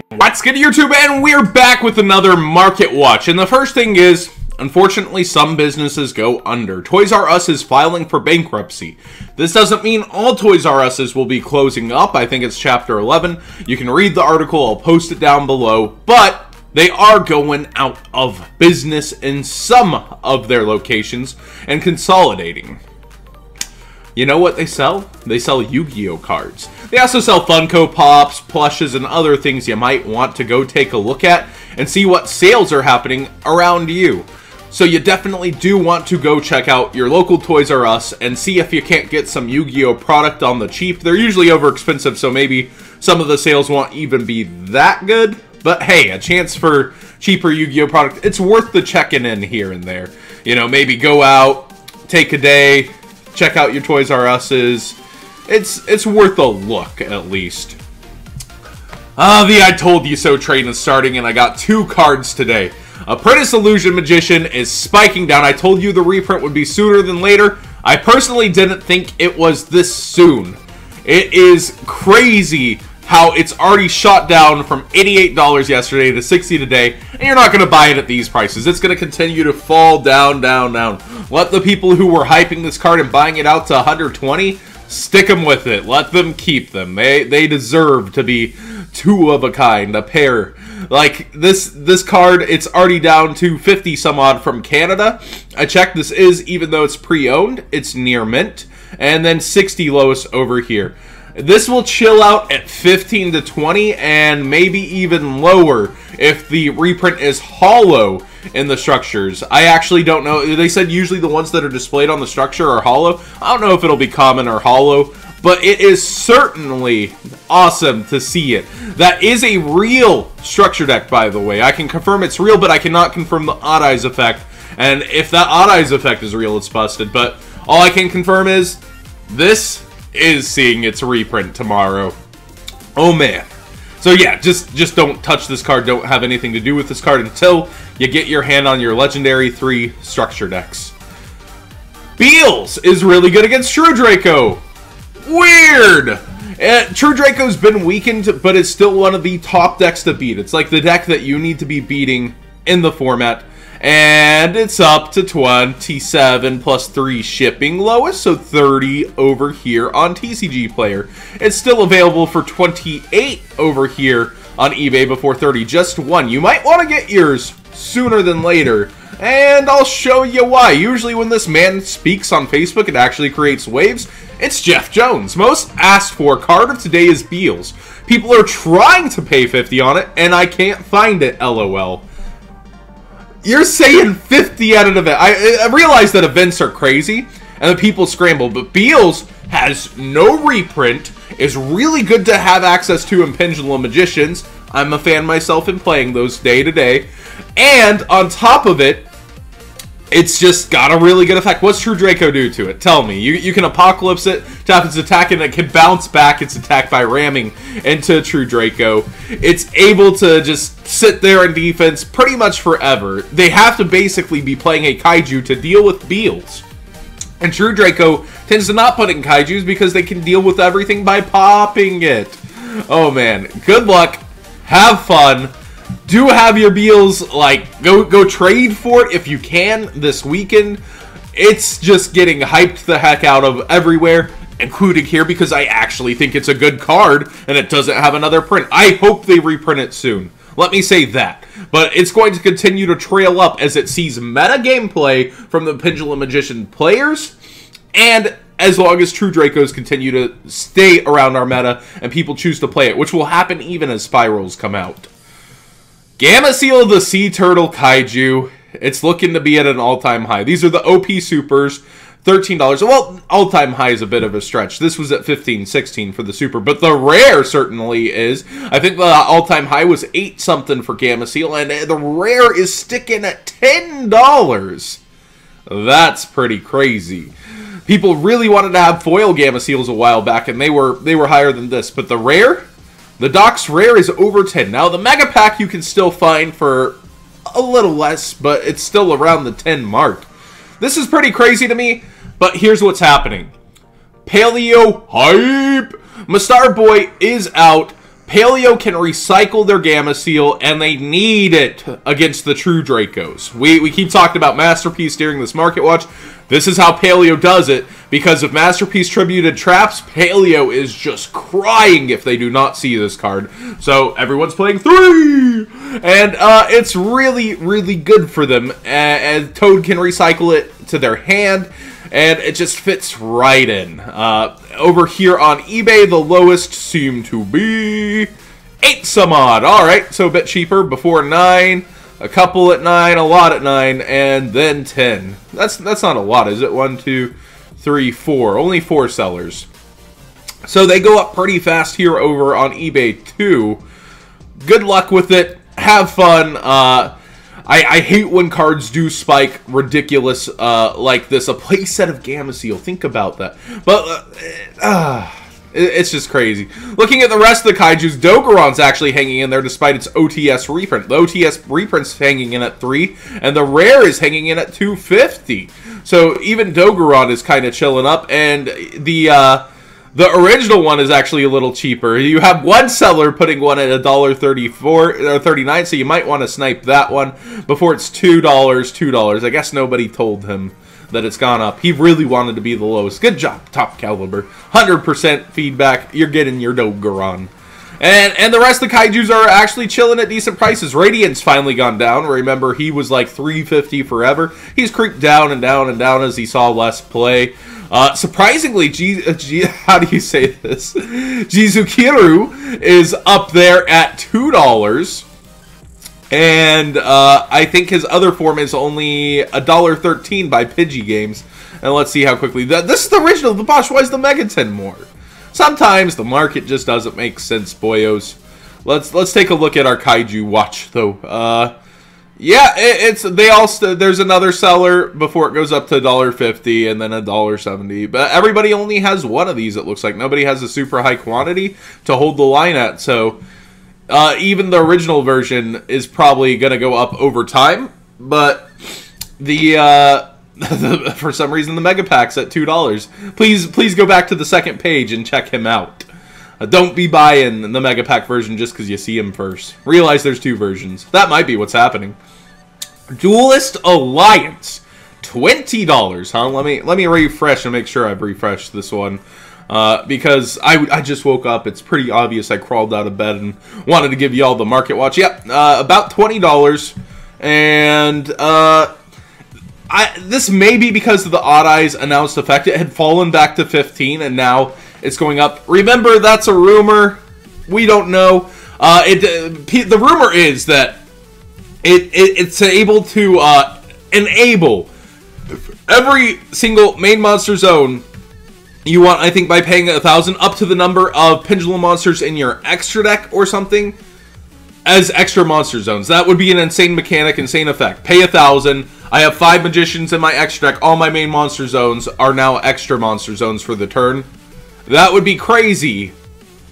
What's good, YouTube? And we're back with another Market Watch. And the first thing is, unfortunately, some businesses go under. Toys R Us is filing for bankruptcy. This doesn't mean all Toys R Us's will be closing up. I think it's Chapter 11. You can read the article. I'll post it down below. But they are going out of business in some of their locations and consolidating. You know what they sell? They sell Yu-Gi-Oh cards. They also sell Funko Pops, plushes, and other things you might want to go take a look at and see what sales are happening around you. So you definitely do want to go check out your local Toys R Us and see if you can't get some Yu-Gi-Oh product on the cheap. They're usually over expensive, so maybe some of the sales won't even be that good. But hey, a chance for cheaper Yu-Gi-Oh product. It's worth the checking in here and there. You know, maybe go out, take a day, check out your Toys R Us's. It's worth a look, at least. The I Told You So train is starting, and I got 2 cards today. Apprentice Illusion Magician is spiking down. I told you the reprint would be sooner than later. I personally didn't think it was this soon. It is crazy how it's already shot down from $88 yesterday to $60 today, and you're not going to buy it at these prices. It's going to continue to fall down, down, down. Let the people who were hyping this card and buying it out to $120, stick them with it. Let them keep them. They deserve to be 2 of a kind, a pair. Like, this card, it's already down to 50 some odd from Canada. I checked, this is, even though it's pre-owned, it's near mint. And then 60 lowest over here. This will chill out at 15 to 20 and maybe even lower if the reprint is hollow in the structures. I actually don't know. They said usually the ones that are displayed on the structure are hollow. I don't know if it'll be common or hollow, but it is certainly awesome to see it. That is a real structure deck, by the way. I can confirm it's real, but I cannot confirm the Odd Eyes effect. And if that Odd Eyes effect is real, it's busted. But all I can confirm is this is seeing its reprint tomorrow. Oh man. So yeah, just don't touch this card. Don't have anything to do with this card until you get your hand on your Legendary 3 structure decks. Beelze is really good against True Draco. Weird. True Draco's been weakened, but it's still one of the top decks to beat. It's like the deck that you need to be beating in the format. And it's up to 27 plus 3 shipping lowest, so 30 over here on TCG Player. It's still available for 28 over here on eBay before 30, just 1. You might want to get yours sooner than later, and I'll show you why. Usually when this man speaks on Facebook, it actually creates waves. It's Jeff Jones. Most asked for card of today is Beelze. People are trying to pay 50 on it, and I can't find it, LOL. You're saying 50 at an event. I realize that events are crazy and the people scramble, but Beelze has no reprint, is really good to have access to in Pendulum Magicians. I'm a fan myself in playing those day to day. And on top of it, it's just got a really good effect. What's True Draco do to it? Tell me. You can Apocalypse it, tap its attack, and it can bounce back its attack by ramming into True Draco. It's able to just sit there in defense pretty much forever. They have to basically be playing a Kaiju to deal with Beelze. And True Draco tends to not put in Kaijus because they can deal with everything by popping it. Oh man, good luck. Have fun. Do have your Beelze, like, go trade for it if you can this weekend. It's just getting hyped the heck out of everywhere, including here, because I actually think it's a good card and it doesn't have another print. I hope they reprint it soon. Let me say that. But it's going to continue to trail up as it sees meta gameplay from the Pendulum Magician players, and as long as True Dracos continue to stay around our meta and people choose to play it, which will happen even as Spirals come out. Gameciel the Sea Turtle Kaiju. It's looking to be at an all-time high. These are the OP Supers. $13. Well, all-time high is a bit of a stretch. This was at $15, $16 for the Super, but the Rare certainly is. I think the all-time high was 8 something for Gameciel, and the Rare is sticking at $10. That's pretty crazy. People really wanted to have foil Gameciels a while back, and they were higher than this, but the Rare, the Doc's Rare is over 10. Now, the Mega Pack you can still find for a little less, but it's still around the 10 mark. This is pretty crazy to me, but here's what's happening. Paleo hype! Mastar Boy is out. Paleo can recycle their Gameciel, and they need it against the true Dracos. We keep talking about Masterpiece during this Market Watch. This is how Paleo does it, because of Masterpiece Tributed Traps, Paleo is just crying if they do not see this card. So everyone's playing 3! And it's really, really good for them. And Toad can recycle it to their hand, and it just fits right in. Over here on eBay, the lowest seemed to be 8 some odd. Alright, so a bit cheaper. Before 9, a couple at 9, a lot at 9, and then 10. That's not a lot, is it? 1, 2, 3, 4. Only 4 sellers. So they go up pretty fast here over on eBay too. Good luck with it. Have fun. I hate when cards do spike ridiculous like this. A playset of Gameciel. Think about that. But it's just crazy. Looking at the rest of the Kaijus, Dogoron's actually hanging in there despite its OTS reprint. The OTS reprint's hanging in at 3, and the rare is hanging in at 250. So even Dogoron is kind of chilling up, and the original one is actually a little cheaper. You have one seller putting one at $1.34 or $1.39, so you might want to snipe that one before it's $2. I guess nobody told him that it's gone up. He really wanted to be the lowest. Good job, Top Caliber. 100% feedback. You're getting your Dogoron. And the rest of the Kaijus are actually chilling at decent prices. Radiant's finally gone down. Remember, he was like $350 forever. He's creeped down and down and down as he saw less play. Surprisingly, how do you say this? Jizukiru is up there at $2. And I think his other form is only $1.13 by Pidgey Games. And let's see how quickly this is the original. The Bosch, why is the Mega 10 more? Sometimes the market just doesn't make sense, boyos. Let's take a look at our Kaiju watch though. Yeah, there's another seller before it goes up to $1.50 and then $1.70. But everybody only has one of these, it looks like. Nobody has a super high quantity to hold the line at. So even the original version is probably going to go up over time. But for some reason the Mega Pack's at $2. Please go back to the second page and check him out. Don't be buying the Mega Pack version just because you see him first. Realize there's 2 versions. That might be what's happening. Duelist Alliance, $20. Huh? Let me refresh and make sure I've refreshed this one. Because I just woke up. It's pretty obvious I crawled out of bed and wanted to give you all the market watch. Yep, about $20. And this may be because of the Odd Eyes announced effect. It had fallen back to 15 and now it's going up. Remember, that's a rumor. We don't know. The rumor is that it's able to enable every single main monster zone you want, I think, by paying 1,000 up to the number of pendulum monsters in your extra deck or something as extra monster zones. That would be an insane mechanic, insane effect. Pay 1,000. I have 5 magicians in my extra deck. All my main monster zones are now extra monster zones for the turn. That would be crazy,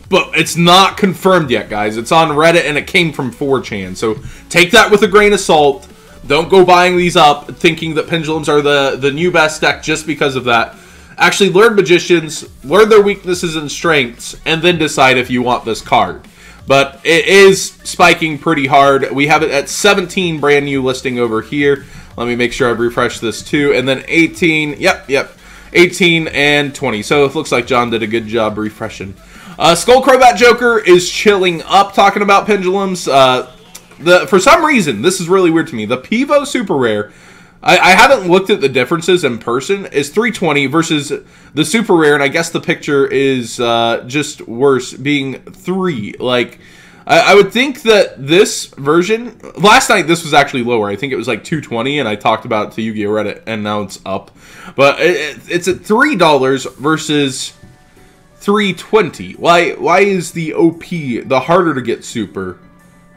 but it's not confirmed yet, guys. It's on Reddit, and it came from 4chan, so take that with a grain of salt. Don't go buying these up thinking that pendulums are the new best deck just because of that. Actually, learn magicians, learn their weaknesses and strengths, and then decide if you want this card. But it is spiking pretty hard. We have it at 17 brand new listing over here. Let me make sure I've refreshed this too. And then 18, yep. 18 and 20. So it looks like John did a good job refreshing. Skullcrobat Joker is chilling up, talking about pendulums. For some reason, this is really weird to me. The Pivo Super Rare, I haven't looked at the differences in person, is 320 versus the Super Rare, and I guess the picture is just worse, being 3. Like, I would think that this version, last night this was actually lower. I think it was like 220, and I talked about it to Yu-Gi-Oh! Reddit, and now it's up. But it's at $3 versus $3.20. Why is the OP, the harder to get super,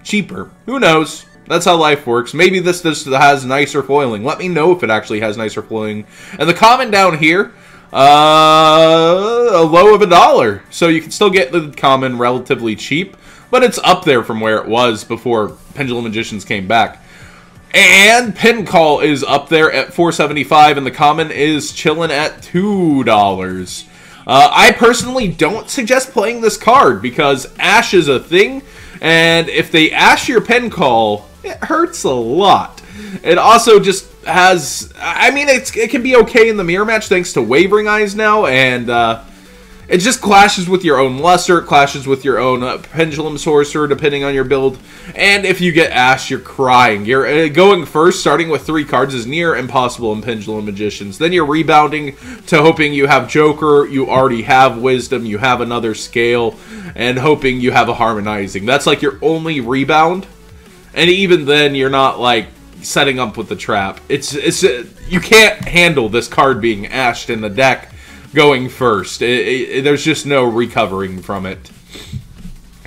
cheaper? Who knows? That's how life works. Maybe this just has nicer foiling. Let me know if it actually has nicer foiling. And the common down here, a low of $1. So you can still get the common relatively cheap, but it's up there from where it was before Pendulum Magicians came back. And Pin Call is up there at $4.75, and the common is chilling at $2. I personally don't suggest playing this card because Ash is a thing, and if they Ash your pen call, it hurts a lot. It also just has, I mean, it can be okay in the mirror match thanks to Wavering Eyes now, and it just clashes with your own Luster, it clashes with your own Pendulum Sorcerer, depending on your build. And if you get Ash, you're crying. You're going first, starting with 3 cards is near impossible in Pendulum Magicians. Then you're rebounding to hoping you have Joker, you already have Wisdom, you have another Scale, and hoping you have a Harmonizing. That's like your only rebound. And even then, you're not like setting up with the trap. You can't handle this card being ashed in the deck going first. There's just no recovering from it.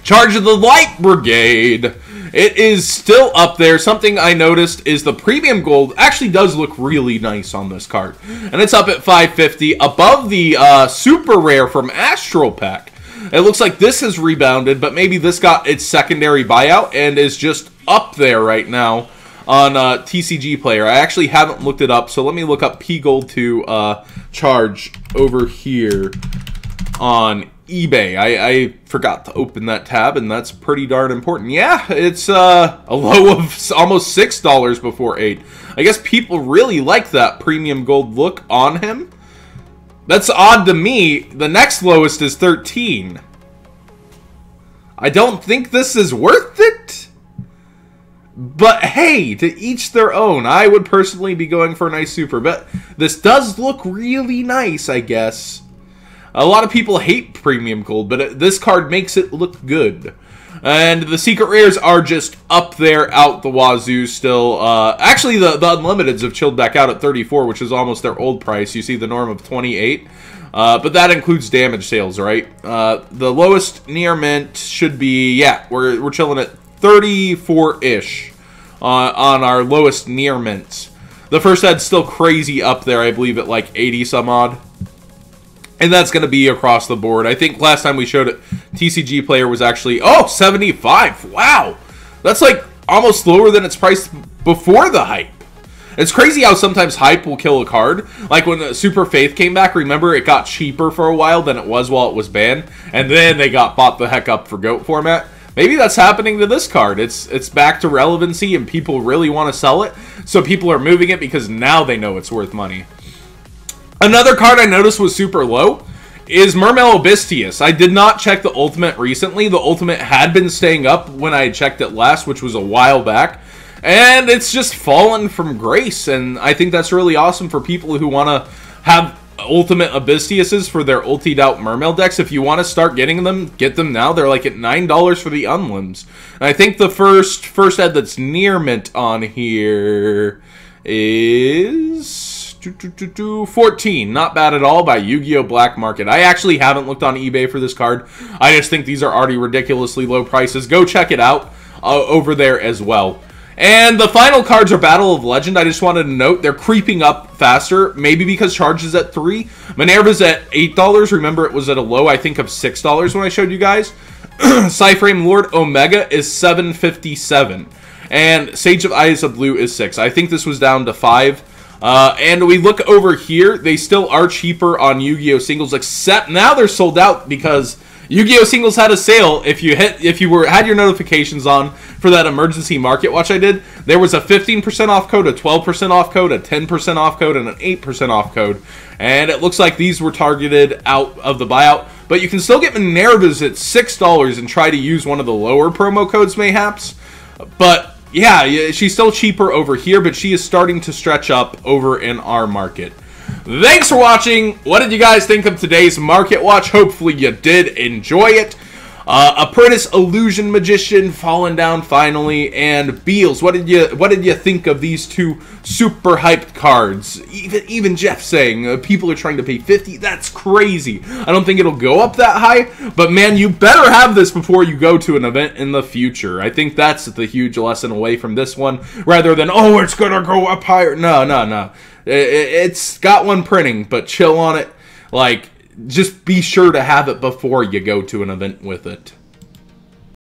Charge of the Light Brigade. It is still up there. Something I noticed is the premium gold actually does look really nice on this card. And it's up at 550, above the super rare from Astral Pack. It looks like this has rebounded, but maybe this got its secondary buyout and is just up there right now on TCG Player. I actually haven't looked it up, so let me look up P Gold to charge over here on eBay. I forgot to open that tab, and that's pretty darn important. Yeah, it's a low of almost $6 before 8. I guess people really like that premium gold look on him. That's odd to me. The next lowest is 13. I don't think this is worth it. But hey, to each their own. I would personally be going for a nice super, but this does look really nice, I guess. A lot of people hate premium gold, but this card makes it look good. And the secret rares are just up there out the wazoo still. Actually, the unlimiteds have chilled back out at 34, which is almost their old price. You see the norm of 28. But that includes damage sales, right? The lowest near mint should be, yeah, we're chilling at 34-ish on our lowest near mints. The first ad's still crazy up there, I believe, at like 80 some odd. And that's going to be across the board. I think last time we showed it, TCG Player was actually, oh, 75. Wow. That's like almost lower than its price before the hype. It's crazy how sometimes hype will kill a card. Like when Super Faith came back, remember it got cheaper for a while than it was while it was banned. And then they got bought the heck up for GOAT format. Maybe that's happening to this card. It's back to relevancy and people really want to sell it. So people are moving it because now they know it's worth money. Another card I noticed was super low is Mermail Obstius. I did not check the Ultimate recently. The Ultimate had been staying up when I checked it last, which was a while back. And it's just fallen from grace. And I think that's really awesome for people who want to have Ultimate Obstiuses for their ultied out Mermail decks. If you want to start getting them, get them now. They're like at $9 for the Unlims. And I think the first ad that's near mint on here is 14. Not bad at all by Yu-Gi-Oh! Black Market. I actually haven't looked on eBay for this card. I just think these are already ridiculously low prices. Go check it out over there as well. And the final cards are Battle of Legend. I just wanted to note they're creeping up faster. Maybe because Charge is at 3. Minerva's at $8. Remember, it was at a low, I think, of $6 when I showed you guys. Cyframe Lord Omega is $7.57. And Sage of Eyes of Blue is $6. I think this was down to $5. And we look over here, they still are cheaper on Yu-Gi-Oh! Singles, except now they're sold out because Yu-Gi-Oh! Singles had a sale. If you had your notifications on for that emergency market watch I did, there was a 15% off code, a 12% off code, a 10% off code, and an 8% off code. And it looks like these were targeted out of the buyout. But you can still get Minerva's at $6 and try to use one of the lower promo codes mayhaps. But yeah, she's still cheaper over here, but she is starting to stretch up over in our market. Thanks for watching. What did you guys think of today's Market Watch? Hopefully you did enjoy it. Apprentice, Illusion Magician, fallen down finally, and Beelze. What did you think of these two super hyped cards? Even Jeff saying people are trying to pay 50. That's crazy. I don't think it'll go up that high, but man, you better have this before you go to an event in the future. I think that's the huge lesson away from this one, rather than oh, it's gonna go up higher. No. It's got one printing, but chill on it. Like, just be sure to have it before you go to an event with it.